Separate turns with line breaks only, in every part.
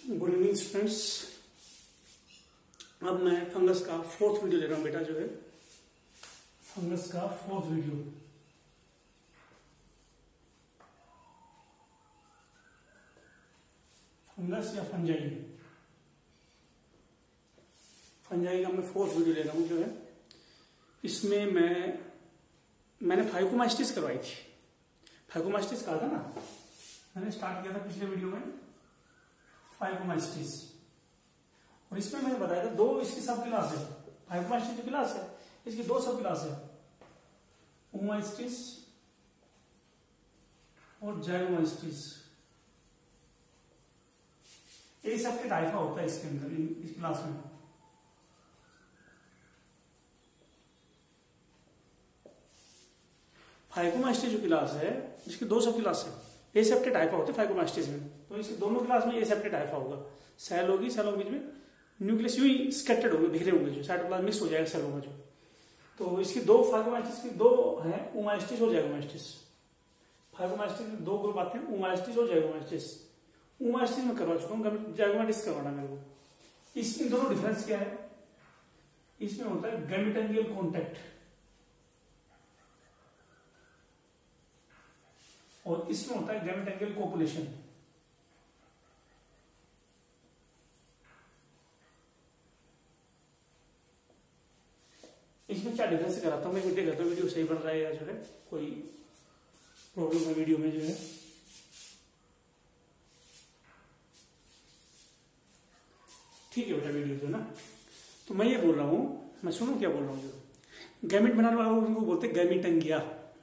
Good evening students. अब मैं fungus का फोर्थ वीडियो ले रहा हूं बेटा, जो है फंगस का फोर्थ वीडियो। फंगस या फंजाई का मैं फोर्थ वीडियो ले रहा हूं, जो है इसमें मैंने फाइकोमास्टिस करवाई थी। फाइकोमास्टिस कहा था ना, मैंने स्टार्ट किया था पिछले वीडियो में फाइकोमास्टिस, और इसमें मैंने बताया था दो इसकी सब क्लास है। फाइकोमास्टिस जो क्लास है इसकी दो सब क्लास है, ओमास्टिस और जाइगोमास्टिस। ये सबके टाइफा होता है इसके अंदर, इस क्लास में। फाइकोमास्टिस जो क्लास है जिसकी दो सब क्लास है, एसेप्टेड टाइफा होते हैं फाइकोमास्टिस में। तो इस दोनों क्लास में एसेप्टेड टाइफा होगा। सेल होगी, सेलों के बीच में न्यूक्लियस यूं ही स्कैटर्ड होंगे, बिखरे होंगे, जो साइटोप्लाज्म मिक्स हो जाएगा सेलों में जो। तो इसकी दो फाइकोमास्टिस की दो है, ओमास्टिस और जाइगोमास्टिस। फाइकोमास्टिस में दो ग्रुप आते हैं, ओमास्टिस और जाइगोमास्टिस। ओमास्टिस में करवा चुका हूँ, जाइगोमास्टिस करवाना मेरे को। इन दोनों डिफरेंस क्या है? इसमें होता है गैमेटोंगियल कॉन्टैक्ट और इसमें होता है गैमेटोंगियल कोपुलेशन। इसमें क्या डिफरेंस कराता हूं मैं, वीडियो करता हूं, वीडियो सही बन रहा है या जो है कोई प्रॉब्लम है वीडियो में, जो है ठीक है बेटा वीडियो जो है ना। तो मैं ये बोल रहा हूं, मैं सुनो क्या बोल रहा हूं। जो गैमेट बनाने वाला उनको बोलते हैं गैमेटोंगिया।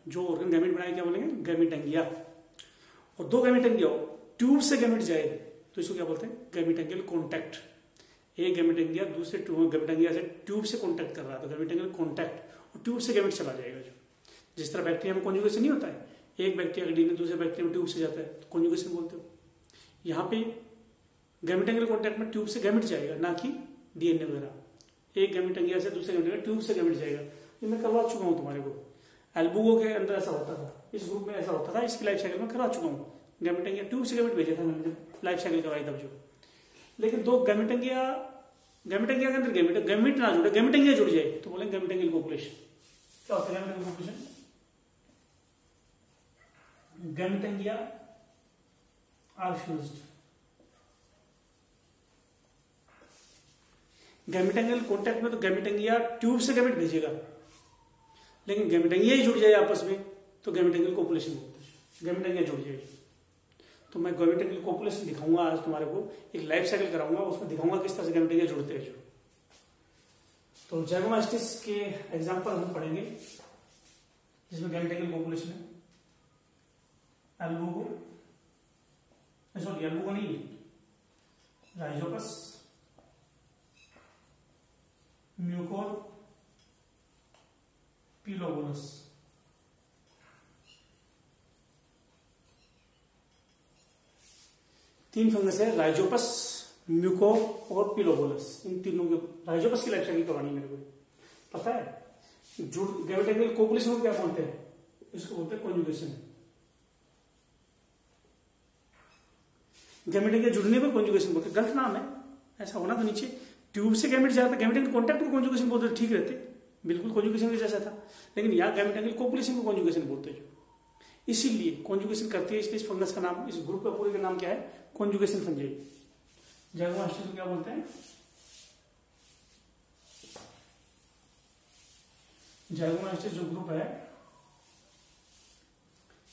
जो ऑर्गन गैमेट बनाए क्या बोलेंगे? गैमेटोंगिया। और दो गैमेटोंगिया ट्यूब से गैमेट जाए तो इसको क्या बोलते हैं? गैमेटोंगियल कॉन्टैक्ट। एक गैमेटोंगिया दूसरे गैमेटोंगिया से ट्यूब से कॉन्टैक्ट कर रहा है तो गैमेटोंगियल कॉन्टैक्ट, और ट्यूब से गैमेट चला जाएगा। जो जिस तरह बैक्टीरिया में कॉन्जुगेशन नहीं होता है, एक बैक्टीरिया का डीएनए दूसरे बैक्टीरिया में ट्यूब से जाता है तो कॉन्जुगेशन बोलते हो। यहाँ पे गैमेटोंगियल कॉन्टैक्ट में ट्यूब से गैमेट जाएगा, ना कि डीएनए वगैरह। एक गैमेटोंगिया से दूसरे गैमेटोंगिया ट्यूब से गैमेट जाएगा। ये मैं करवा चुका हूँ तुम्हारे को। एल्बुगो के अंदर ऐसा होता था, इस ग्रुप में ऐसा होता था, इसकी लाइफ साइकिल में करा चुका हूँ। गैमेटोंगिया ट्यूब से गैमेट भेजा था मैंने जब लाइफ साइकिल करवाई तब जो। लेकिन दो गैमेटोंगिया के अंदर गैमेट ना जुड़े, गैमेटोंगिया जुड़ जाए तो बोलेंगे गैमेटोंगियल कोपुलेशन। क्या होता है gametangial copulation? Gametangia are fused. Gametangial contact में तो गैमेटोंगिया ट्यूब से गैमेट भेजेगा, लेकिन गैमेटोंगिया ही जुड़ जाए आपस में तो गैमेटोंगियल कोपुलेशन बोलते हैं। गैमेटोंगिया जुड़ जाए तो मैं गैमेटोंगियल कोपुलेशन दिखाऊंगा आज तुम्हारे को, एक लाइफ साइकिल कराऊंगा, उसमें दिखाऊंगा किस तरह से गैमेटोंगिया जुड़ते हैं। जो तो जाइगोमास्टिस के एग्जांपल हम पढ़ेंगे जिसमें गैमेटोंगियल कोपुलेशन है। एल्बुगो नहीं, राइजोपस, म्यूकोर, पिलोबोलस। तीन फंगस है, राइजोपस, म्यूकोर और पिलोबोलस। इन तीनों के राइजोपस की लाइफ साइकिल करवानी मेरे को पता है। गैमेटोंगियल कोपुलेशन को क्या बोलते हैं? इसको बोलते हैं कॉन्जुगेशन। गैमेटोंगिया जुड़ने पर कॉन्जुगेशन बोलते हैं। गलत नाम है, ऐसा होना तो नीचे ट्यूब से गैमेट जाता है, गैमेटोंगियल कॉन्टैक्ट को कॉन्जुगेशन बोलते ठीक रहते, बिल्कुल कॉन्जुगेशन के जैसा था। लेकिन यहाँ गैमेटोंगियल कोपुलेशन को कॉन्जुगेशन बोलते हैं। इसीलिए कॉन्जुगेशन करती है, इसलिए इस फंगस का नाम, इस ग्रुप का पूरे का नाम क्या है? Conjugation fungi. जाइगोमास्टिस को क्या बोलते हैं? जाइगोमास्टिस जो ग्रुप है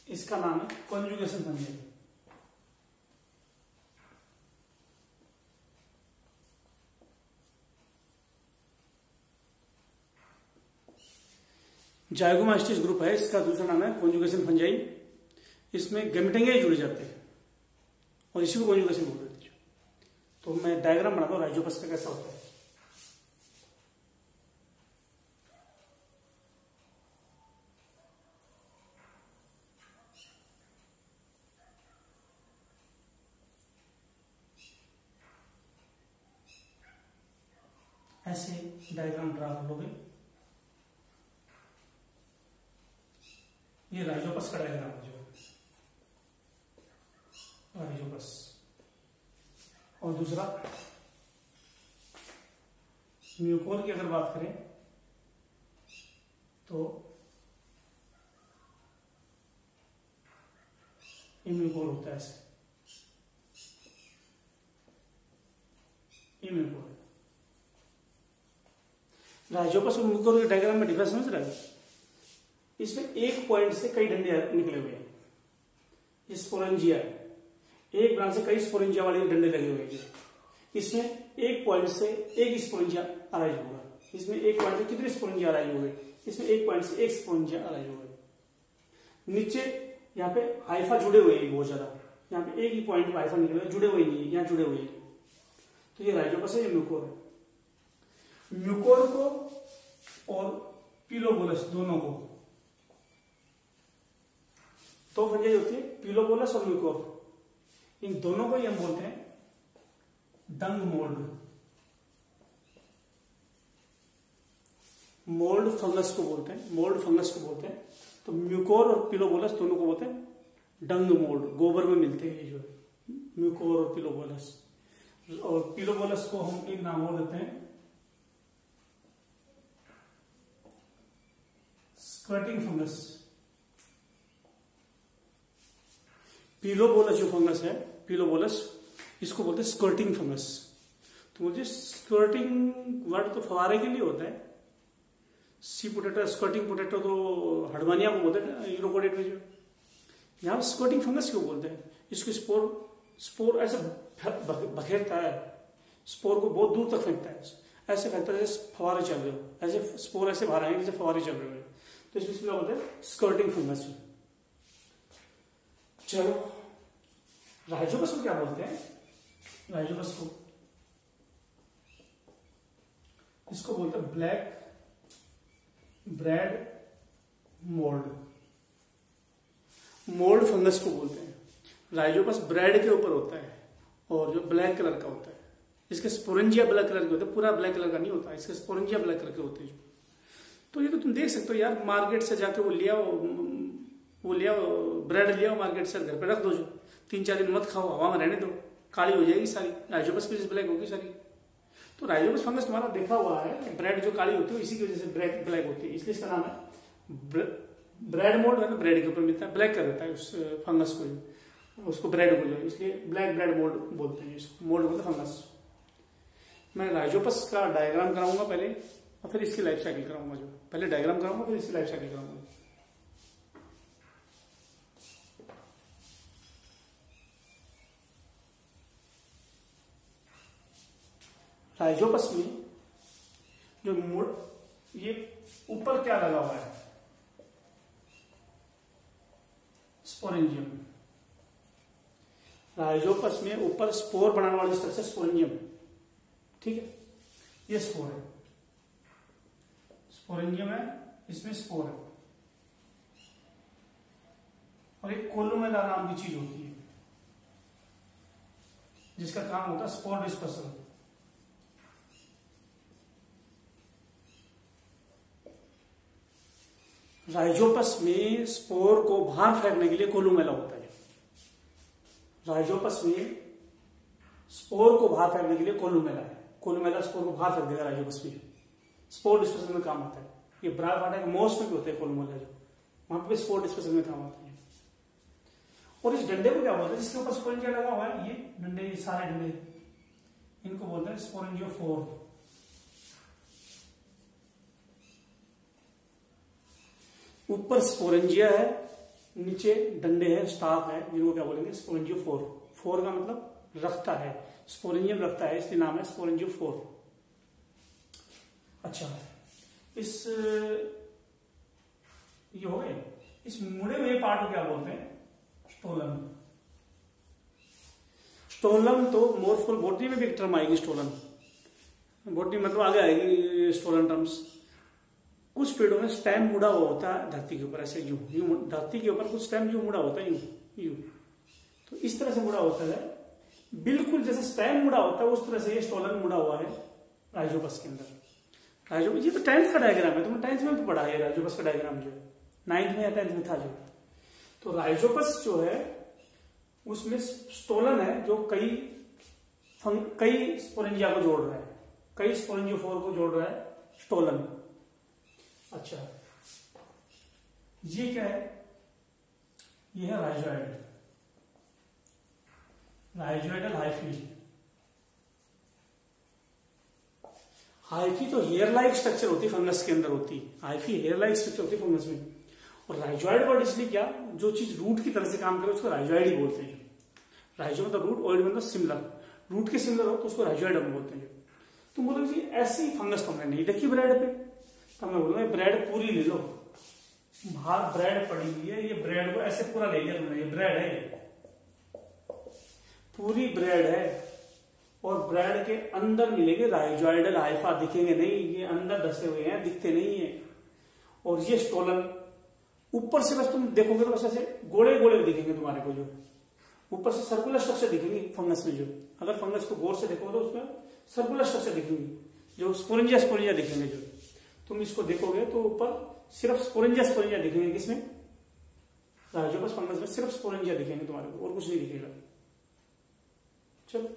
इसका नाम है कॉन्जुगेशन फंजाई। जाइगोमास्टिस ग्रुप है, इसका दूसरा नाम है कॉन्जुगेशन फंजाई। इसमें गैमेटोंगिया जुड़ जाते हैं और इसी को कॉन्जुगेशन बोल देते हैं। तो मैं डायग्राम बनाता हूं राइजोपस का कैसा होता है। ऐसे डायग्राम ड्रा कर लोगे। ये राइजोपस का डायग्राम है, जो राइजोपस। और दूसरा म्यूकोर की अगर बात करें तो ये म्यूकोर होता है ऐसे, ये म्यूकोर है। राइजोपस और म्यूकोर के डायग्राम में डिफरेंस समझ रहा है? इसमें एक पॉइंट से कई डंडे निकले हुए हैं, ये स्पोरेंजिया है, एक ब्रांच से कई स्पोरेंजिया वाले डंडे लगे हुए हैं। इसमें एक पॉइंट से एक स्पोरेंजिया अराइज होगा, इसमें एक पॉइंट से कितने स्पोरेंजिया अराइज हो गए? इसमें एक पॉइंट से एक स्पोरेंजिया अराइज हो गए। नीचे यहाँ पे हाइफा जुड़े हुए हैं बहुत ज्यादा, यहाँ पे एक ही पॉइंट पे हाइफा निकले, जुड़े हुए नहीं है, यहाँ जुड़े हुए हैं। तो ये राइजोपस है, ये म्यूकोर है। म्यूकोर को और पिलोबोलस दोनों को तो फंजाई होती है, पिलोबोलस और म्यूकोर, इन दोनों को ही हम बोलते हैं डंग मोल्ड। मोल्ड फंगस को बोलते हैं, मोल्ड फंगस को बोलते हैं। तो म्यूकोर और पिलोबोलस दोनों को बोलते हैं डंग मोल्ड, गोबर में मिलते हैं ये जो म्यूकोर और पिलोबोलस। और पिलोबोलस को हम एक नाम और देते हैं स्क्वर्टिंग फंगस। पिलोबोलस जो फंगस है, पिलोबोलस, इसको बोलते हैं स्क्वर्टिंग फंगस। तो मुझे स्क्वर्टिंग वर्ड तो फवारे के लिए होता है, सी पोटैटो, स्क्वर्टिंग पोटैटो तो हडवानिया को बोलते हैं यूरोकोडेट में। जो यहाँ स्क्वर्टिंग फंगस क्यों बोलते हैं? इसको स्पोर ऐसे बखेरता है, स्पोर को बहुत दूर तक फेंकता है, ऐसे फेंकता है जैसे फवारे चल रहे हो, ऐसे स्पोर ऐसे बाहर आएंगे जैसे फवारे चल रहे हो। तो इसको बोलते हैं स्क्वर्टिंग फंगस। चलो राइजोपस को क्या बोलते हैं? राइजोपस को इसको बोलते हैं black bread mould. Mould fungus को बोलते हैं। राइजोपस ब्रेड के ऊपर होता है और जो ब्लैक कलर का होता है, इसके स्पोरेंजिया ब्लैक कलर के होते हैं, पूरा ब्लैक कलर का नहीं होता, इसके स्पोरेंजिया ब्लैक कलर के होते हैं। तो ये तो तुम देख सकते हो यार, मार्केट से जाके वो लिया ब्रेड लिया मार्केट से, घर पे रख दो, जो 3-4 दिन मत खाओ, हवा में रहने दो, काली हो जाएगी सारी, राइजोपस की ब्लैक होगी सारी। तो राइजोपस फंगस तुम्हारा देखा हुआ है कि ब्रेड जो काली होती है इसी की वजह से ब्रेड ब्लैक होती है, इसलिए इसका नाम है ब्रेड मोल्ड है ना, ब्रेड के ऊपर मिलता है, ब्लैक कर देता है उस फंगस को, उसको ब्रेड को, इसलिए ब्लैक ब्रेड मोल्ड बोलते हैं इसको, मोल्ड बोलते हैं फंगस। मैं राइजोपस का डायग्राम कराऊंगा पहले और फिर इसकी लाइफ साइकिल कराऊंगा, जो पहले डायग्राम कराऊंगा फिर इसकी लाइफ साइकिल कराऊंगा। राइजोपस में जो ये ऊपर क्या लगा हुआ है? स्पोरेंजियम। राइजोपस में ऊपर स्पोर बनाने वाली स्ट्रक्चर स्पोरेंजियम, ठीक है, ये स्पोर है, स्पोरेंजियम है, इसमें स्पोर है। और एक कोलुमेला नाम की चीज होती है जिसका काम होता है स्पोर डिस्पर्सल। राइजोपस में स्पोर को बाहर फेंकने के लिए कोलुमेला होता है। राइजोपस में स्पोर को बाहर फेंकने के लिए कोलुमेला है, कोलुमेला स्पोर को बाहर फेंक देगा राइजोपस में, स्पोर डिस्पर्सल में काम आता है। ये ब्राल फाटा के मोस्ट में भी होते हैं कोलुमेला, जो वहां पे स्पोर डिस्पर्सल में काम आता है। और इस डंडे को क्या बोलते हैं जिसके ऊपर स्पोरेंजिया लगा हुआ है? ये डंडे, ये सारे डंडे, इनको बोलते हैं स्पोरेंजियोफोर। ऊपर स्पोरेंजिया है, नीचे डंडे है, स्टाफ है, जिनको क्या बोलेंगे? स्पोरेंजियोफोर। फोर का मतलब रखता है, स्पोरेंजियम रखता है, इसलिए नाम है स्पोरेंजियोफोर। अच्छा, इस ये हो गए, इस मुड़े हुए पार्ट को क्या बोलते हैं? स्टोलन। स्टोलन तो मोर्फोल बॉटनी में भी एक टर्म आएगी, स्टोलन बॉटनी मतलब आगे आएगी स्टोलन टर्म्स। कुछ पेड़ों में स्टेम मुड़ा हुआ होता है धरती के ऊपर, ऐसे यूं यूं, धरती के ऊपर कुछ स्टेम यूं मुड़ा होता है, यूं यूं, तो इस तरह से मुड़ा होता है, बिल्कुल जैसे स्टेम मुड़ा होता है उस तरह से ये स्टोलन मुड़ा हुआ है राइजोपस के अंदर। राइजोपस, ये तो 10th का डायग्राम है, तुमने 10th में तो पढ़ा है राइजोपस का डायग्राम, जो 9th में या 10th में था जो। तो राइजोपस जो है उसमें स्टोलन है जो कई कई स्पोरेंजिया को जोड़ रहा है, कई स्पोरेंजियोफोर को जोड़ रहा है स्टोलन। अच्छा, ये क्या है? ये है राइजोइड, राइजोइडल हाइफी। हाइफी तो हेयर लाइक स्ट्रक्चर होती है, फंगस के अंदर होती है। हाइफी हेयर लाइक स्ट्रक्चर होती है फंगस में। और राइजोइड वर्ड इसलिए क्या, जो चीज रूट की तरह से काम करे उसको राइजोइड ही बोलते हैं। राइजो मतलब रूट, ऑइड मतलब सिमिलर, रूट के सिमिलर हो तो उसको राइजोइड हम बोलते हैं। तुम बोलोगे जी ऐसी फंगस तो हमने नहीं देखी ब्रेड पे, तो मैं बोलूंगा ब्रेड पूरी ले लो, बाहर ब्रेड पड़ी हुई है, ये ब्रेड को ऐसे पूरा ले लिया तुमने, ये ब्रेड है, पूरी ब्रेड है, और ब्रेड के अंदर मिलेंगे राइजोइडल हाइफा, दिखेंगे नहीं, ये अंदर धसे हुए हैं, दिखते नहीं है। और ये स्टोलन ऊपर से बस तुम देखोगे तो बस ऐसे गोले गोले दिखेंगे तुम्हारे को, जो ऊपर से सर्कुलर स्ट्रक्चर दिखेंगे फंगस में। जो अगर फंगस को गौर से देखोगे तो उसमें सर्कुलर स्ट्रक्चर दिखेंगे, जो स्पोरेंजिया स्पोरेंजिया दिखेंगे। जो तुम इसको देखोगे तो ऊपर सिर्फ स्पोरेंजिया स्पोरेंजिया दिखेंगे, किसमें? राइजोपस फंगस में सिर्फ स्पोरेंजिया दिखेंगे तुम्हारे को, और कुछ नहीं दिखेगा। चलो,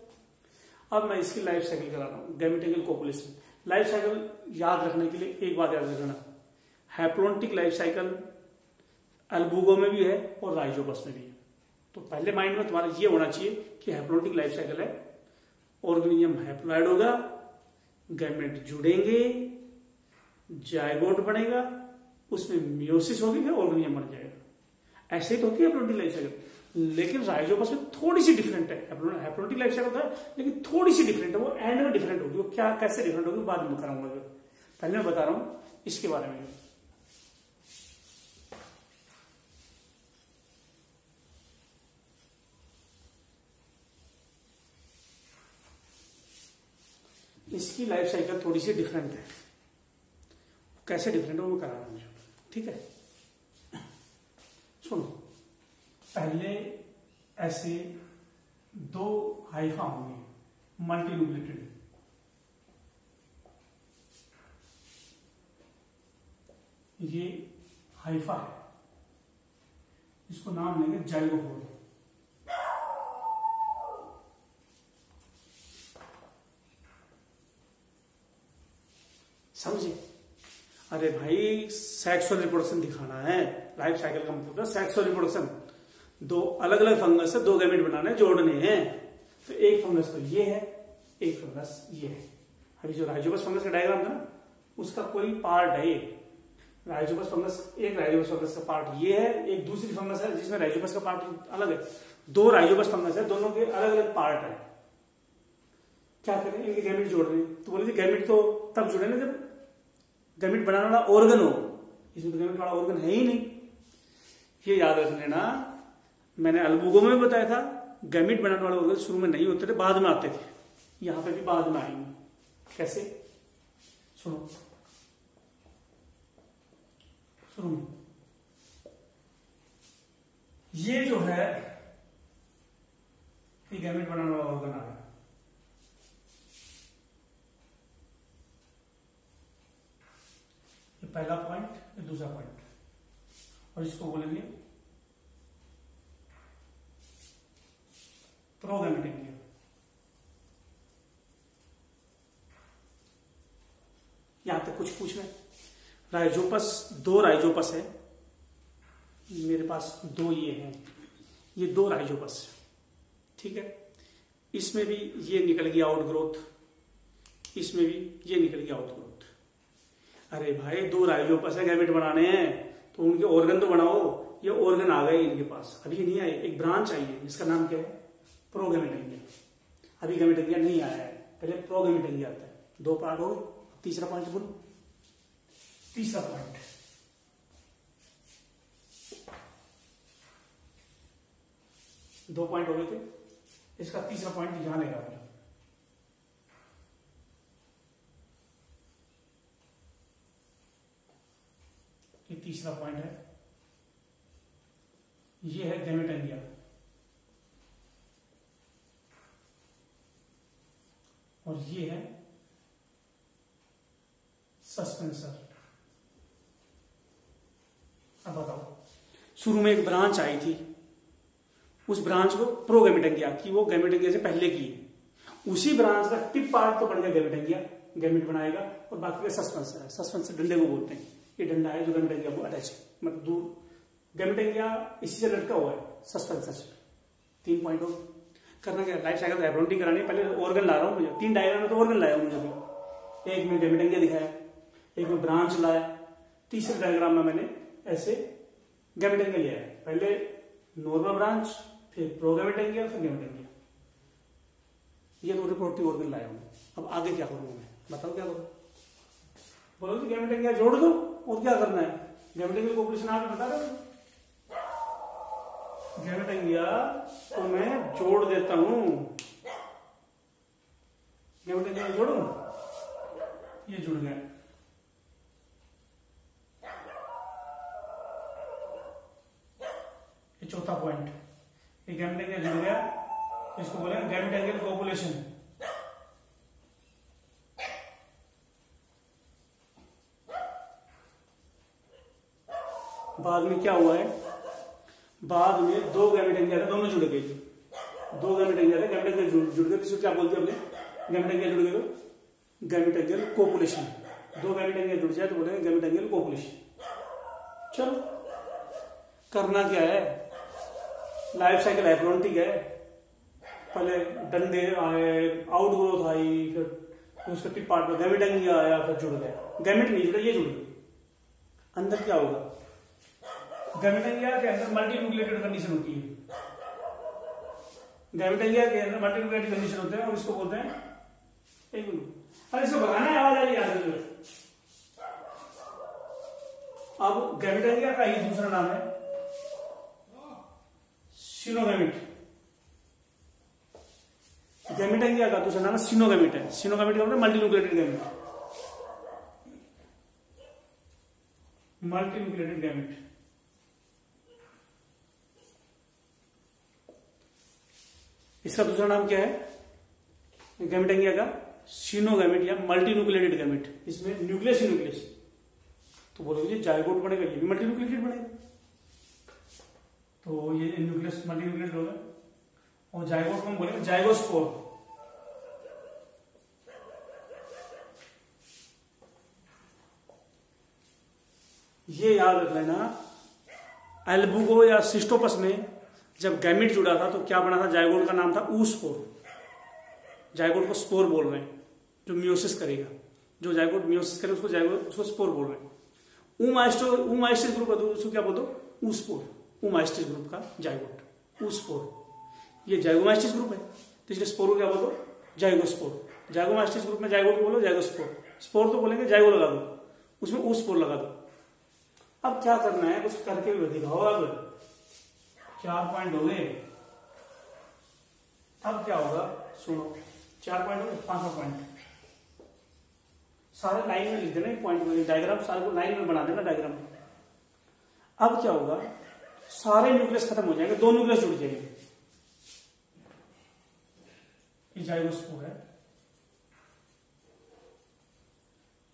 अब मैं इसकी लाइफ साइकिल करा रहा हूं, गैमेटेंगल कोपुलेशन। लाइफ साइकिल याद रखने के लिए एक बात याद रखना, हैप्लोन्टिक लाइफ साइकिल अल्बुगो में भी है और राइजोपस में भी है। तो पहले माइंड में तुम्हारा ये होना चाहिए कि हैप्लोन्टिक लाइफ साइकिल है, ऑर्गेनिज्म हैप्लॉइड होगा, गैमेट जुड़ेंगे, जायगोट बनेगा, उसमें मियोसिस होगी, फिर ऑर्गेनिज्म बन जाएगा। ऐसे ही तो होती है हैप्लोन्टिक लाइफ साइकिल। लेकिन राइजोपस में थोड़ी सी डिफरेंट है। हैप्लोन्टिक लाइफ साइकिल होता है लेकिन थोड़ी सी डिफरेंट है, वो एंड में डिफरेंट होगी। वो क्या कैसे डिफरेंट होगी बाद में बताऊंगा, पहले मैं बता रहा हूं इसके बारे में। इसकी लाइफ साइकिल थोड़ी सी डिफरेंट है, कैसे डिफरेंट है वो करा रहा हूं, ठीक है? सुनो, पहले ऐसे दो हाइफा होंगे मल्टीन्यूक्लिएटेड, ये हाइफा है, इसको नाम लेंगे जाइगोफोर। समझे? अरे भाई सेक्सुअल रिप्रोडक्शन दिखाना है, लाइफ साइकिल का मतलब सेक्सुअल रिप्रोडक्शन। दो अलग अलग फंगस से दो गैमेट बनाने, जोड़ने हैं। तो एक फंगस तो ये है, एक फंगस ये है। अभी जो राइजोपस फंगस का डायग्राम था ना, उसका कोई पार्ट है ये राइजोपस फंगस। एक राइजोपस फंगस का पार्ट ये है, एक दूसरी फंगस है जिसमें राइजोपस का पार्ट अलग है। दो राइजोपस फंगस है, दोनों के अलग अलग पार्ट है। क्या करें, इनके गैमेट जोड़ रहे हैं। तो बोले गैमेट तो तब जुड़े ना जब गैमेट बनाने वाला ऑर्गन हो। इसमें तो गैमेट वाला ऑर्गन है ही नहीं, ये याद रख लेना। मैंने अल्बुगो में बताया था गैमेट बनाने वाले ऑर्गन शुरू में नहीं होते थे, बाद में आते थे। यहां पे भी बाद में आएंगे। कैसे? सुनो, शुरू में ये जो है ये गैमेट बनाने वाला ऑर्गन आ गया। ये पहला पॉइंट, ये दूसरा पॉइंट, और इसको बोलेंगे प्रोगैमेटेंगिया। यहां तक कुछ पूछना है? राइजोपस, दो राइजोपस है मेरे पास, दो ये हैं, ये दो राइजोपस, ठीक है? इसमें भी ये निकल गया आउट ग्रोथ, इसमें भी ये निकल गया आउट ग्रोथ। अरे भाई दो राइजोपस है, गैमेट बनाने हैं तो उनके ऑर्गन तो बनाओ। ये ऑर्गन आ गए इनके पास, अभी नहीं आए, एक ब्रांच आई है, इसका नाम क्या है? प्रोगैमेटेंगिया। अभी गैमेटेंगिया नहीं आया है, पहले प्रोगैमेटेंगिया आता है। दो पार्ट हो गए, तीसरा पॉइंट बोलो। तीसरा पॉइंट, दो पॉइंट हो गए थे, इसका तीसरा पॉइंट यहां लगा मुझे। ये तीसरा पॉइंट है, ये है गैमेटेंगिया। और ये है सस्पेंसर। अब बताओ, शुरू में एक ब्रांच आई थी, उस ब्रांच को प्रोगैमेटेंगिया की, वो गैमेटेंगिया से पहले की है, उसी ब्रांच का टिप पार्ट तो बन गया गैमेटंगिया, गैमेट बनाएगा, और बाकी का सस्पेंसर है, सस्पेंसर डंडे को बोलते हैं, ये डंडा है जो गैमेटंगिया को अटैच मतलब दूर, गैमेटंगिया इसी से लटका हुआ है सस्पेंसर से। 3 पॉइंट हो करना क्या, लाइफ साइकिल हैप्लोइडिंग करानी है। पहले ऑर्गन ला रहा हूँ मुझे, 3 डायग्राम में तो ऑर्गन लाया हूँ मुझे भी, एक में गैमेटंगिया दिखाया, एक में ब्रांच लाया, तीसरे डायग्राम में मैंने ऐसे गैमेटंगिया लिया है, पहले नॉर्मल ब्रांच, फिर प्रोगैमेटंगिया, फिर गैमेटंगिया। ये तो रिपोर्टिव ऑर्गन लाया हूँ। अब आगे क्या करूँ मैं, बताओ क्या करूँ? बोलो कि गैमेटंगिया जोड़ दो, और क्या करना है? गैमेटंगिया पॉपुलेशन आप बता रहे हो, गैमेटंगिया तो मैं जोड़ देता हूं, गैमेटंगिया जोड़ू, ये जुड़ गया, ये चौथा पॉइंट, ये गैमेटंगिया जुड़ गया, इसको बोलेंगे गैमेटंगियल पॉपुलेशन। बाद में क्या हुआ है, बाद में 2 गैमेटंगिया थे, दोनों जुड़ गए, 2 गैमेटंगिया थे, गैमेटंगिया जुड़ गए, किसको क्या बोलते हैं अपने, गैमेटंगिया जुड़ गए तो गैमेटंगियल कोपुलेशन, 2 गैमेटंगिया जुड़ जाए तो बोलेंगे गैमेटंगियल कोपुलेशन। चलो करना क्या है, लाइफ साइकिल हैप्लोइडिक है, पहले डंडे आए, आउट ग्रोथ आई, फिर उसके टिप पार्ट में गैमेटंगिया आया, फिर जुड़ गया, गैमेट नहीं जुड़ा, ये जुड़ गया। अंदर क्या होगा, गैमेटंगिया के अंदर मल्टी न्यूक्लिएटेड कंडीशन होती है, गैमेटंगिया के अंदर मल्टी न्यूक्लिएटेड कंडीशन होते हैं, और इसको बोलते हैं, एक मिनट, अरे इसको भगाना है, आवाज आ रही है। अब गैमेटंगिया का ही दूसरा नाम है सिनोगैमेट, गैमेटंगिया का दूसरा नाम है सिनोगैमेट है, सिनोगैमेट का मतलब multi nucleated gamete, multi nucleated gamete. इसका दूसरा नाम क्या है गैमेटंगिया का, सिनोगैमेट या मल्टी न्यूक्लिएटेड गैमेट। इसमें न्यूक्लियस ही न्यूक्लियस, तो बोलोगे जाइगोट बनेगा, ये भी मल्टी न्यूक्लिएटेड बनेगा, तो ये न्यूक्लियस मल्टी न्यूक्लिएटेड होगा, और जाइगोट को हम बोलेंगे जाइगोस्पोर। ये याद रख लेना, एल्बुगो या सिस्टोपस में जब गैमेट जुड़ा था तो क्या बना था, जाइगोट का नाम था ऊस्पोर, जाइगोट को स्पोर बोल रहे हैं, जो मियोसिस करेगा, जो जाइगोट मियोसिस करे उसको जाइगोट, उसको स्पोर बोल रहे हैं। ऊमाइस्टिस ग्रुप है तो उसको क्या बोलते हो, ऊस्पोर, ऊमाइस्टिस ग्रुप का जाइगोट ऊस्पोर। ये जाइगोमाइस्टिस ग्रुप है तो इसलिए स्पोर को क्या बोलो, जाइगोस्पोर। जाइगोमाइस्टिस ग्रुप में जाइगोट को बोलो जाइगोस्पोर, स्पोर तो बोलेंगे जाइगो लगा दो, उसमें ऊस्पोर लगा दो। अब क्या करना है, कुछ करके भी दिखाओ। अब 4 पॉइंट हो गए, अब क्या होगा सुनो, 4 पॉइंट हो गए, 5वां पॉइंट सारे लाइन में लिख देना, पॉइंट में डायग्राम सारे को लाइन में बना देना डायग्राम। अब क्या होगा, सारे न्यूक्लियस खत्म हो जाएंगे, 2 न्यूक्लियस जुड़ जाएंगे, ये जाइगोस्पोर है,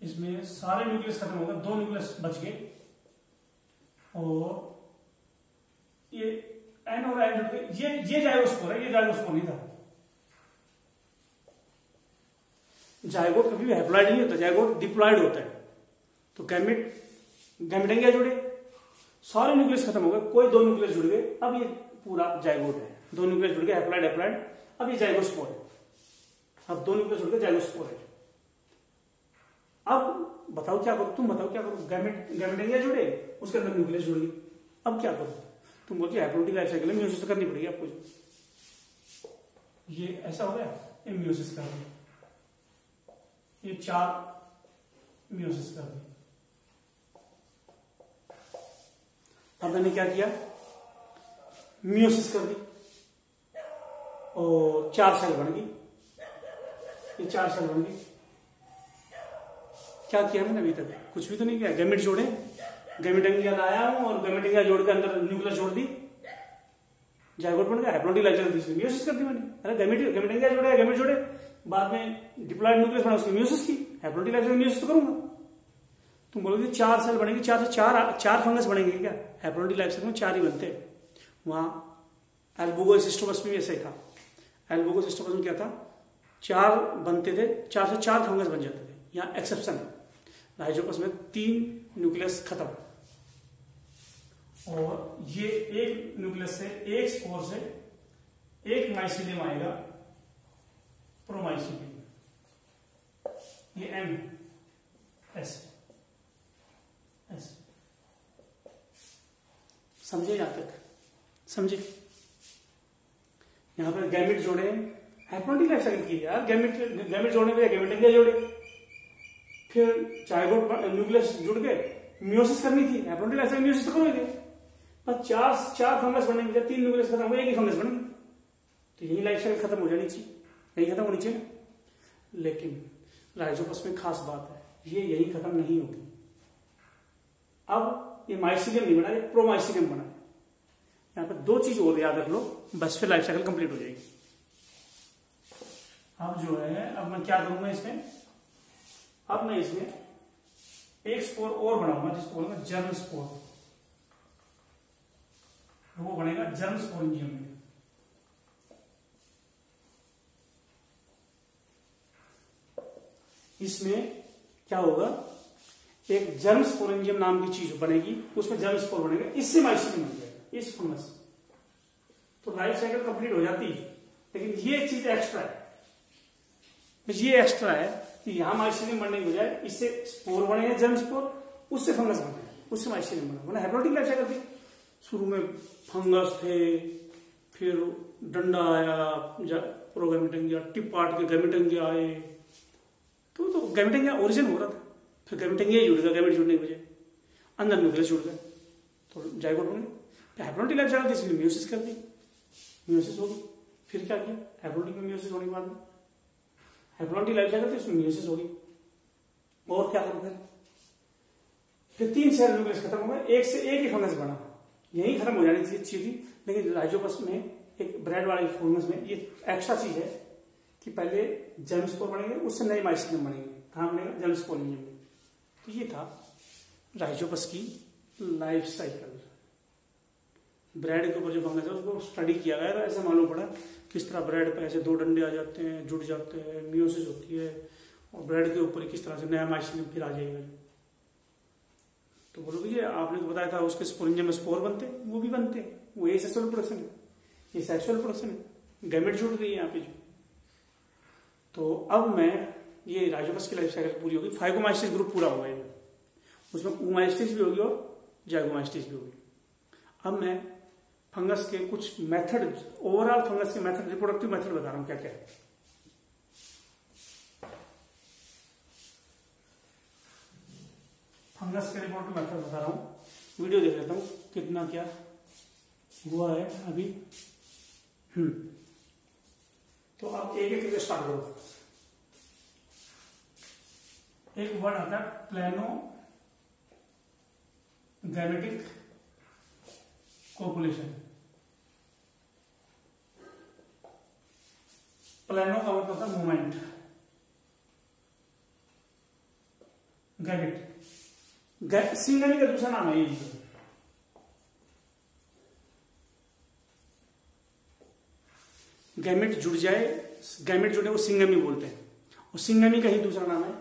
इसमें सारे न्यूक्लियस खत्म हो गए, 2 न्यूक्लियस बच गए, और ये एन और एन जुड़ गए, ये जाइगोस्पोर है, ये जाइगोस्पोर नहीं था। जाइगोट कभी भी हैप्लॉइड नहीं होता, जाइगोट डिप्लॉइड होता है। तो गैमेटंगिया जुड़े, सारे न्यूक्लियस खत्म हो गए, कोई 2 न्यूक्लियस जुड़ गए, अब ये पूरा जाइगोट है, 2 न्यूक्लियस जुड़ गए, हैप्लॉइड, अब ये जाइगोस्पोर है, अब 2 न्यूक्लियस जुड़ गए, जाइगोस्पोर है। अब बताओ क्या करो, तुम बताओ क्या करो, गैमेटंगिया जुड़े, उसके अंदर न्यूक्लियस जुड़ गए, अब क्या करो, तुम बोलते हैप्लोइडिक लाइफ साइकिल में मियोसिस तो करनी पड़ेगी आपको। ये ऐसा हो गया, ये मियोसिस कर दिया, ये 4 मियोसिस कर दिया। अब मैंने क्या किया, मियोसिस कर दी और 4 सेल बन गई, ये 4 सेल बन गई। क्या किया मैंने अभी तक, कुछ भी तो नहीं किया। गैमेट जोड़े, गैमेटंगिया लाया हूं और गैमेटंगिया जोड़ के अंदर न्यूक्लियस जोड़ दी, जाइगोट बन गया, हैप्लोइडिक लाइफ साइकिल मियोसिस कर दी मैंने। अरे गैमेटंगिया जोड़े, गैमेट जोड़े, बाद में डिप्लॉइड न्यूक्लियस बना, उसकी मियोसिस की, हैप्लोइडिक लाइफ साइकिल मियोसिस तो करूंगा। तुम बोलोगे 4 सेल बनेंगे, 4 से 4 फंगस बनेंगे क्या, हैप्लोइडिक लाइफ साइकिल में 4 ही बनते हैं। वहां एल्बुगो सिस्टोपस में भी ऐसा ही था, एल्बुगो सिस्टोपस में क्या था, 4 बनते थे, 4 से 4 फंगस बन जाते थे। यहाँ एक्सेप्शन है, राइजोपस में 3 न्यूक्लियस खत्म, और ये एक न्यूक्लियस से, एक स्पोर से एक माइसीलियम आएगा, प्रोमाइसीलियम, ये एम एस एस। समझे यहां तक? समझे? यहां पर गैमेट जोड़े, हैप्लॉइडिक लाइफ साइकिल की यार, गैमेट जोड़ने के लिए गैमेट इंडिया जोड़े, फिर जायगोट न्यूक्लियस जुड़ गए, मियोसिस करनी थी, हैप्लॉइडिक लाइफ साइकिल मियोसिस तो करोगे, पर 4 फंगस बनने के 3 न्यूक्लियस खत्म हुए, एक ही फंगस बनेंगे, तो यही लाइफ साइकिल खत्म हो जानी चाहिए, यही खत्म होनी चाहिए ना। लेकिन राइजोपस में खास बात है, ये यही खत्म नहीं होगी। अब ये माइसीलियम नहीं बना, ये प्रोमाइसीलियम बना। यहां पर 2 चीज और याद रख लो, बस फिर लाइफ साइकिल कंप्लीट हो जाएगी। अब जो है, अब मैं क्या करूंगा इसमें, अब मैं इसमें एक स्पोर और बनाऊंगा, जिसको बोलूंगा जर्म स्पोर, वो बनेगा जर्म स्पोरेंजियम में। इसमें क्या होगा, एक जर्म स्पोरेंजियम नाम की चीज बनेगी, उसमें जर्म स्पोर बनेगा, इससे माइसीलियम बन जाएगा, इस फंगस। तो लाइफ साइकिल कंप्लीट हो जाती है। लेकिन ये चीज एक्स्ट्रा है, ये एक्स्ट्रा है कि यहां माइसीलियम बनने की बजाय इससे स्पोर बनेगा, जर्म स्पोर, उससे फंगस बनेगा, उससे माइसीलियम बनेगा। वरना हैप्लॉइडिक लाइफ साइकिल थी, शुरू में फंगस थे, फिर डंडा आया, प्रोगैमेटंगिया, टिप पार्ट के गैमेटंगिया आए, तो गैमेटंगिया ओरिजिन हो रहा था, फिर गैमेटंगिया जुड़ गया, गैमेट जुड़ने की वजह अंदर न्यूक्लियस जुड़ गए, तो जाइगोट बने। फिर हैप्लॉइडिक लाइफ साइकिल थी, इसलिए मियोसिस कर दी, मियोसिस होगी, फिर क्या किया, हैप्लॉइडिक में मियोसिस होने के बाद में हैप्लॉइडिक लाइफ साइकिल थी, उसमें मियोसिस होगी, और क्या करो फिर 3 सेल न्यूक्लियस खत्म हो गए, एक से एक ही फंगस बना, यही खत्म हो जानी थी। लेकिन राइजोपस में, एक ब्रेड वाले फंगस में ये एक्स्ट्रा चीज है कि पहले जर्म स्पोर बनेंगे, उससे नए माइसीलियम बनेंगे। कहां बनेगा, जर्म स्पोरेंजियम में। तो ये था राइजोपस की लाइफ साइकिल। ब्रेड के ऊपर जो फंगस है उसको स्टडी किया गया, ऐसा मालूम पड़ा किस तरह ब्रेड पे ऐसे 2 डंडे आ जाते हैं, जुड़ जाते हैं, मियोसिस होती है, और ब्रेड के ऊपर किस तरह से नया माइसीलियम फिर आ जाएगा। तो बोलो भैया आपने तो बताया था उसके स्पोरेंजियम में स्पोर बनते, वो भी बनते हैं, वो ये सेक्सुअल प्रोडक्शन है, ये सेक्सुअल प्रोडक्शन है, गैमेट जुड़ रही है यहाँ पे जो। तो अब मैं, ये राइजोपस की लाइफ साइकिल पूरी होगी, फाइगोमाइस्टिस ग्रुप पूरा हो गया, उसमें ऊमाइस्टिस भी होगी और जाइगोमाइस्टिस भी होगी। अब मैं फंगस के कुछ मेथड, ओवरऑल फंगस के मेथड, रिप्रोडक्टिव मेथड बता रहा हूं क्या क्या है। फंगस के रिप्रोडक्टिव मेथड बता रहा हूं, वीडियो देख लेता हूं कितना क्या हुआ है अभी। तो आप एक एक करके स्टार्ट करो। एक वर्ड आता है प्लेनो गैमेटिक कोपुलेशन। प्लेनो का मतलब होता है मूवमेंट, गैमेट, सिंगमी का दूसरा नाम है ये। गैमेट जुड़ जाए, गैमेट जुड़ने को सिंगमी बोलते हैं, और सिंगमी का ही दूसरा नाम है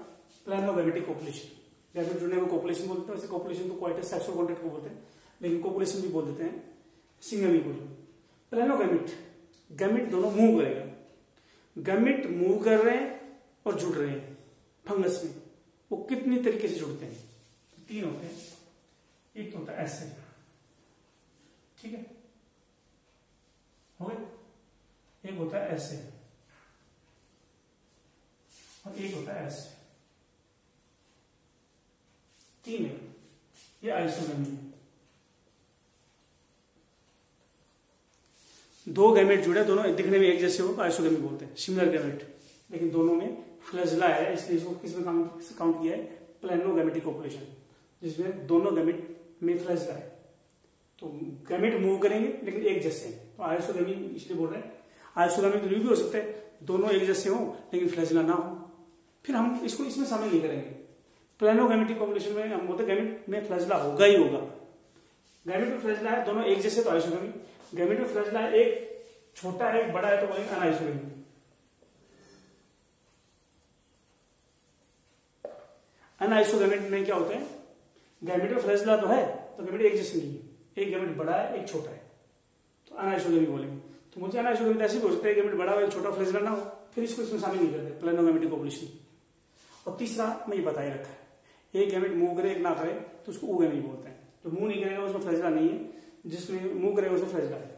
प्लेनोगैमेटिक कोपुलेशन। गैमेट जुड़ने को कोपुलेशन बोलते हैं, वैसे कोपुलेशन को क्वाइटस सेक्सुअल कॉन्टैक्ट को बोलते हैं, लेकिन कोपुलेशन भी बोल देते हैं, सिंगमी को। प्लेनोगैमेट, गैमेट दोनों मूव करेगा, गैमेट मूव कर रहे हैं और जुड़ रहे हैं फंगस में। वो कितनी तरीके से जुड़ते हैं, 3 होते हैं। एक तो होता है ऐसे, ठीक है, हो गए। एक होता है ऐसे और एक होता है ऐसे, 3 है। ये आइसोगमी है। 2 गैमेट जुड़े, दोनों दिखने में एक जैसे हो, आइसोगमी बोलते हैं, सिमिलर गैमेट, लेकिन दोनों में फ्लैजला है, इसलिए इसको किसमें काउंट किया है, प्लेनोगैमेटिक कोपुलेशन, जिसमें दोनों गैमेट में फ्लैजला है। तो गैमेट मूव करेंगे लेकिन एक जैसे हैं, तो आइसोगमी इसलिए बोल रहे हैं। आइसोगमी तो भी हो सकता है दोनों एक जैसे हो लेकिन फ्लैजला ना हो, फिर हम इसको इसमें शामिल नहीं करेंगे। प्लेनोगैमेटिक पॉपुलेशन में हम बोलते हैं गैमेट में फ्लैजला होगा ही होगा। गैमेट में फ्लैजला है, दोनों एक जैसे, तो आइसोगमी। गैमेट में फ्लैजला है, एक छोटा है एक बड़ा है, तो वही अनाइसोगमी। अनआइसोगैमेट में क्या होता है, गैमेट में फ्लैजेला तो है तो गैमेट एक जैसे नहीं है, एक गैमेट बड़ा है एक छोटा है, तो अनआइसोगैमिक बोलेंगे। तो मुझे अनआइसोगैमिक ऐसे भी हो सकता है गैमेट बड़ा हो एक छोटा फ्लैजेला ना हो, फिर इसको इसमें शामिल नहीं करते प्लेनोगैमेटिक पॉपुलेशन। और तीसरा मैं ये बताए रखा है, एक गैमेट मूव करे एक ना करे तो उसको ऊगैमिक बोलते हैं। जो मूव नहीं करेगा उसमें फ्लैजेला नहीं है, जिसमें मूव करेगा उसमें फ्लैजेला है।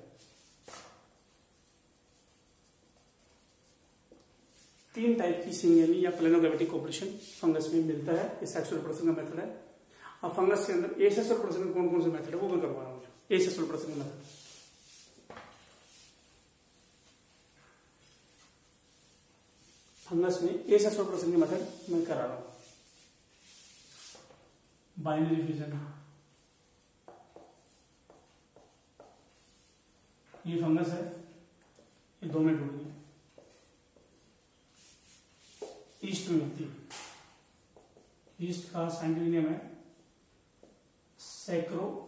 3 टाइप की सिंगेमी या प्लेनोगैमेटिक पॉपुलेशन फंगस में मिलता है। ये सेक्सुअल रिप्रोडक्शन का मेथड है। अब फंगस के अंदर एसेक्सुअल रिप्रोडक्शन के कौन कौन से मेथड है वो मैं करवा रहा हूँ। एसेक्सुअल रिप्रोडक्शन का मेथड, फंगस में एसेक्सुअल रिप्रोडक्शन के मेथड मैं करा रहा हूँ। बाइनरी फिजन, ये फंगस है, ये 2 में टूट गई, ईस्ट में मिलती है। ईस्ट का साइंटिफिक नेम है सैक्रोमाइसिस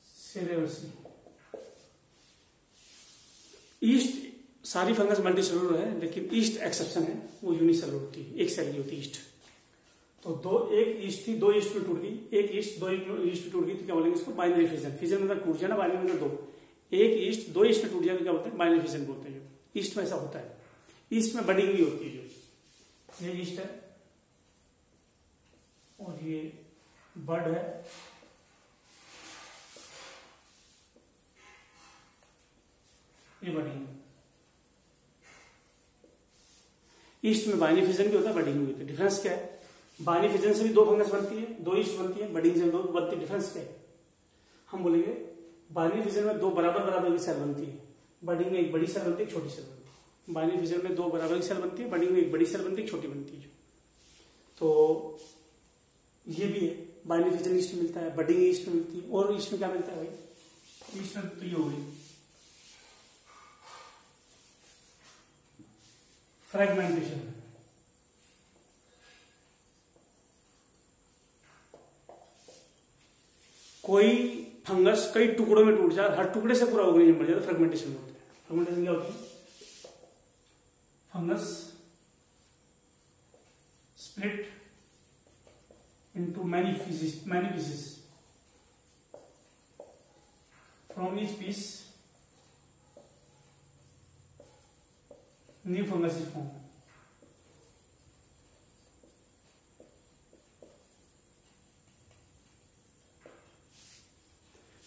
सेरेवसी। ईस्ट सारी फंगस मल्टीसेलुलर है, लेकिन ईस्ट एक्सेप्शन है, वो यूनिसेलुलर होती है, एक सेल की होती है ईस्ट। तो एक ईस्ट थी, 2 ईस्ट में टूट गई, एक ईस्ट 2 ईस्ट में टूट गई तो क्या बोलेंगे इसको, बाइनरी फिजन। फिजन मतलब टूट जाना, बाइनरी मतलब 2, एक ईस्ट 2 ईस्ट में टूट जाए तो क्या बोलते हैं, बाइनरी फिजन बोलते हैं। ईस्ट में ऐसा होता है, ईस्ट में बडिंग भी होती है। जो ये ईस्ट है और ये बड है, ये बडिंग। ईस्ट में बाइनरी फिजन भी होता है, बडिंग भी होती है। डिफरेंस क्या है, बाइनरी फिजन से भी 2 फंगस बनती है, 2 ईस्ट बनती है, बडिंग से 2 बनती है। डिफरेंस क्या है, हम बोलेंगे बाइनरी फिजन में 2 बराबर बराबर की सेल बनती है, बडिंग में एक बड़ी सेल बनती है एक छोटी सेल बनती है। बाइनरी फिजन में 2 बराबर की सेल बनती है, बडिंग में एक बड़ी सेल बनती है एक छोटी बनती है। तो ये भी है, बाइनरी फिजन ईस्ट में मिलता है, बडिंग ईस्ट में मिलती है। और ईस्ट में क्या मिलता है भाई, ईस्ट में तो ये हो गई फ्रेगमेंटेशन। कोई फंगस कई टुकड़ों में टूट जाए, हर टुकड़े से पूरा ऑर्गेनिज्म बन जाए तो फ्रेगमेंटेशन होता है। फ्रेगमेंटेशन क्या होती है, fungus split into many pieces. From each piece, new fungus is formed.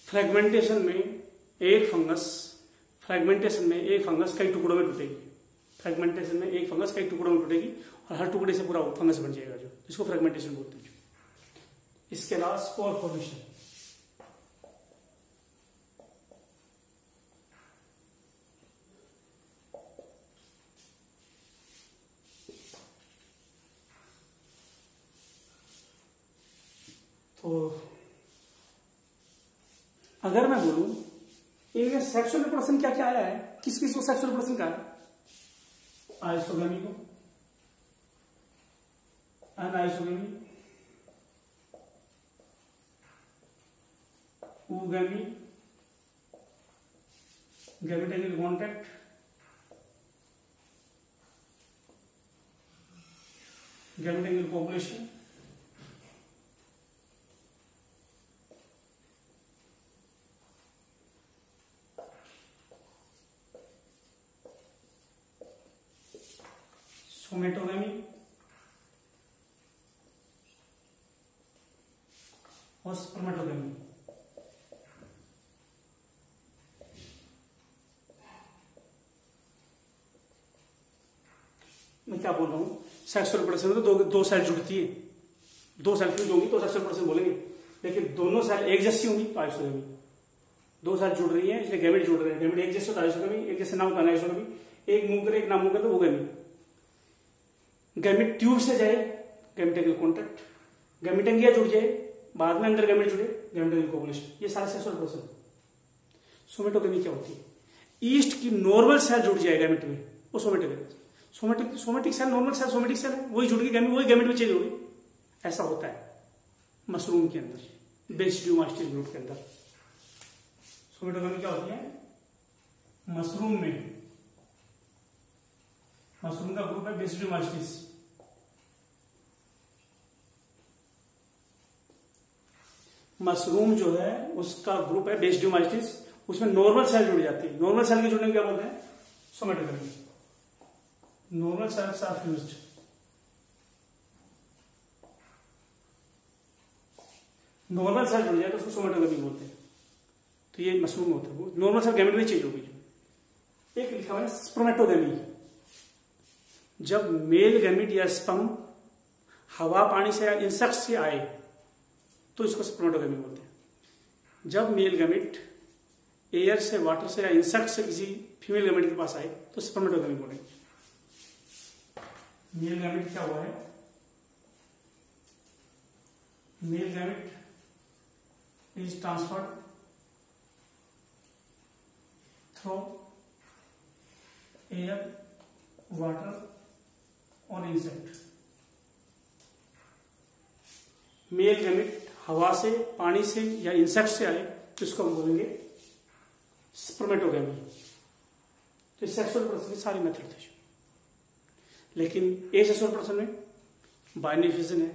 Fragmentation में एक फंगस कई टुकड़ों में टूटेगी। फ्रेगमेंटेशन में एक फंगस कई टुकड़ों में टूटेगी और हर टुकड़े से पूरा फंगस बन जाएगा, जो इसको फ्रेगमेंटेशन बोलते हैं। इसके अलावा स्पोर फॉर्मेशन, तो अगर मैं बोलूं इनमें सेक्सुअल रिप्रोडक्शन क्या क्या आया है, किस किस को सेक्सुअल रिप्रोडक्शन का है, आइसोगेमी को, अनआइसोगेमी, oogamie, gametangial contact, gametangial population, somatogamy और स्पर्मेटोगेमी। मैं क्या बोल रहा हूँ, सेक्सुअल रिप्रोडक्शन में तो दो सेल जुड़ती है, 2 सेल फ्यूज होंगी तो सेक्सुअल रिप्रोडक्शन बोलेंगे, लेकिन दोनों सेल एक जैसी होंगी तो आइसोगेमी। 2 सेल जुड़ रही है इसलिए गैमेट जुड़ रहे हैं, गैमेट एक जैसे तो आइसोगेमी, एक जैसे ना होता है आइसोगेमी, एक मूव करे एक ना मूव करे तो वो गैमी। गैमेट ट्यूब से जाए गैमेटेंगियल कॉन्टैक्ट, गैमेटेंगिया जुड़ जाए बाद में अंदर गैमेट जुड़े गैमेटेंगियल कोपुलेशन, ये सारे सेक्सुअल रिप्रोडक्शन। सोमेटोगेमी क्या होती है, ईस्ट की नॉर्मल सेल जुड़ जाए गैमेट में, वो somatogamy. Somatic cell normal cell somatic cell है, वही जुड़ गई गैमेट, वही गैमेट में चेंज हो गई। ऐसा होता है मशरूम के अंदर, बेसिडियोमास्टिस ग्रुप के अंदर। सोमेटोगेमी क्या होती है, मशरूम में मशरूम का ग्रुप है बेसिडोमास्टिस। मशरूम जो है उसका ग्रुप है बेसिडोमास्टिस, उसमें नॉर्मल सेल जुड़ जाती है। नॉर्मल सेल के जुड़ने को क्या बोलते हैं? Somatogamy. Normal cells are fused. Normal cell जुड़ जाए तो उसको सोमेटोगेमी बोलते हैं। तो ये मशरूम होता है, वो नॉर्मल सेल गैमेट में चेंज होगी। एक लिखा हुआ है स्पर्मेटोगेमी। जब मेल गैमेट या स्पर्म हवा पानी से या इंसेक्ट से आए तो इसको स्पर्मेटोगेमी बोलते हैं। जब मेल गैमेट एयर से, वाटर से या इंसेक्ट से किसी फीमेल गैमेट के पास आए तो स्पर्मेटोगेमी बोलेंगे। मेल गैमेट क्या हुआ है? Male gamete is transferred through air, water और इंसेक्ट। मेल गैमेट हवा से, पानी से या इंसेक्ट से आए तो इसको हम बोलेंगे स्पर्मेटोगेमी। तो सेक्सुअल प्रोसेस की सारी मेथड थे, लेकिन एसेक्सुअल प्रोसेस में बाइनरी फिजन है,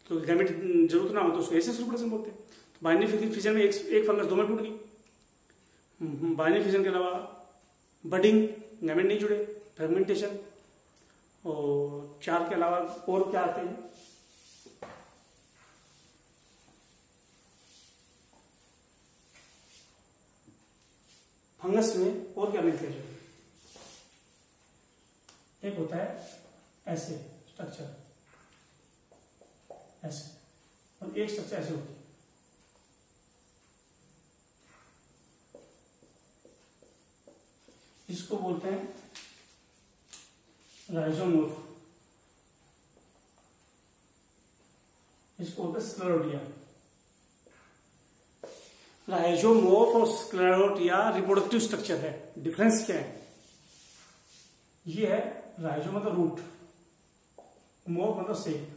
क्योंकि गैमेट जरूरत ना हो तो उसको एसेक्सुअल प्रोसेस बोलते हैं। तो बाइनरी फिजन में एक फंगस दो में टूट गई। बाइनरी फिजन के अलावा बडिंग, गैमेट नहीं जुड़े, फ्रेगमेंटेशन, और चार के अलावा और क्या आते हैं? फंगस में और क्या मिलते हैं? एक होता है ऐसे स्ट्रक्चर, ऐसे, और एक स्ट्रक्चर ऐसे होती है। इसको बोलते हैं राइजोमोर्फ। इसको बोलते हैं स्क्लेरोटिया। राइजोमोर्फ और स्क्लेरोटिया रिप्रोडक्टिव स्ट्रक्चर है। डिफरेंस क्या है? ये है राइजो मतलब रूट, मोर्फ मतलब सेप।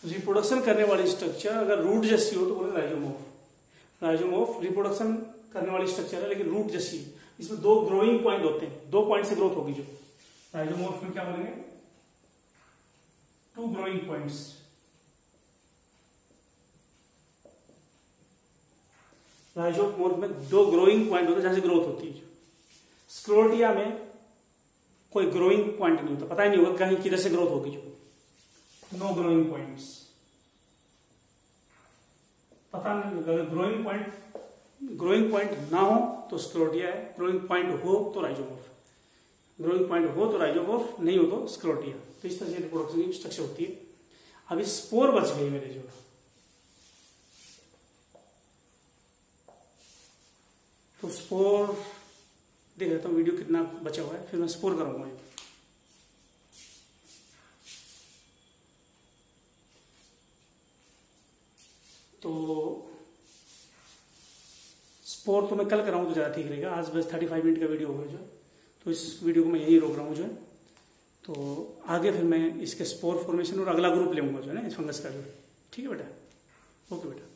रिप्रोडक्शन करने वाली स्ट्रक्चर अगर रूट जैसी हो तो बोले राइजोमोर्फ। राइजोमोर्फ रिप्रोडक्शन करने वाली स्ट्रक्चर है लेकिन रूट जैसी। इसमें दो ग्रोइंग पॉइंट होते हैं, दो पॉइंट से ग्रोथ होगी। जो राइजोमोर्फ में क्या बोलेंगे? To growing points. राइजोमोर्फ में दो ग्रोइंग पॉइंट होते हैं जहां से ग्रोथ होती है। स्क्लेरोटिया में कोई ग्रोइंग पॉइंट नहीं होता, पता ही नहीं होगा कहीं किधर से ग्रोथ होगी। जो नो ग्रोइंग पॉइंट्स, पता नहीं होगा। ग्रोइंग पॉइंट ना हो तो स्क्लेरोटिया है, ग्रोइंग पॉइंट हो तो राइजोमोर्फ। ग्रोइंग पॉइंट हो तो राइजोमोर्फ, नहीं हो तो स्क्लेरोटिया। तो इस तरह से रिप्रोडक्शन की स्ट्रक्चर होती है। अभी स्पोर बच गए मेरे जो, तो स्पोर देख लेता हूँ वीडियो कितना बचा हुआ है, फिर मैं स्पोर करूंगा। तो स्पोर तो मैं कल कराऊं तो ज्यादा ठीक रहेगा। आज बस 35 मिनट का वीडियो होगा जो, तो इस वीडियो को मैं यहीं रोक रहा हूँ जो है। तो आगे फिर मैं इसके स्पोर फॉर्मेशन और अगला ग्रुप लेऊंगा जो है ना इस फंगस का जो। ठीक है बेटा? ओके बेटा।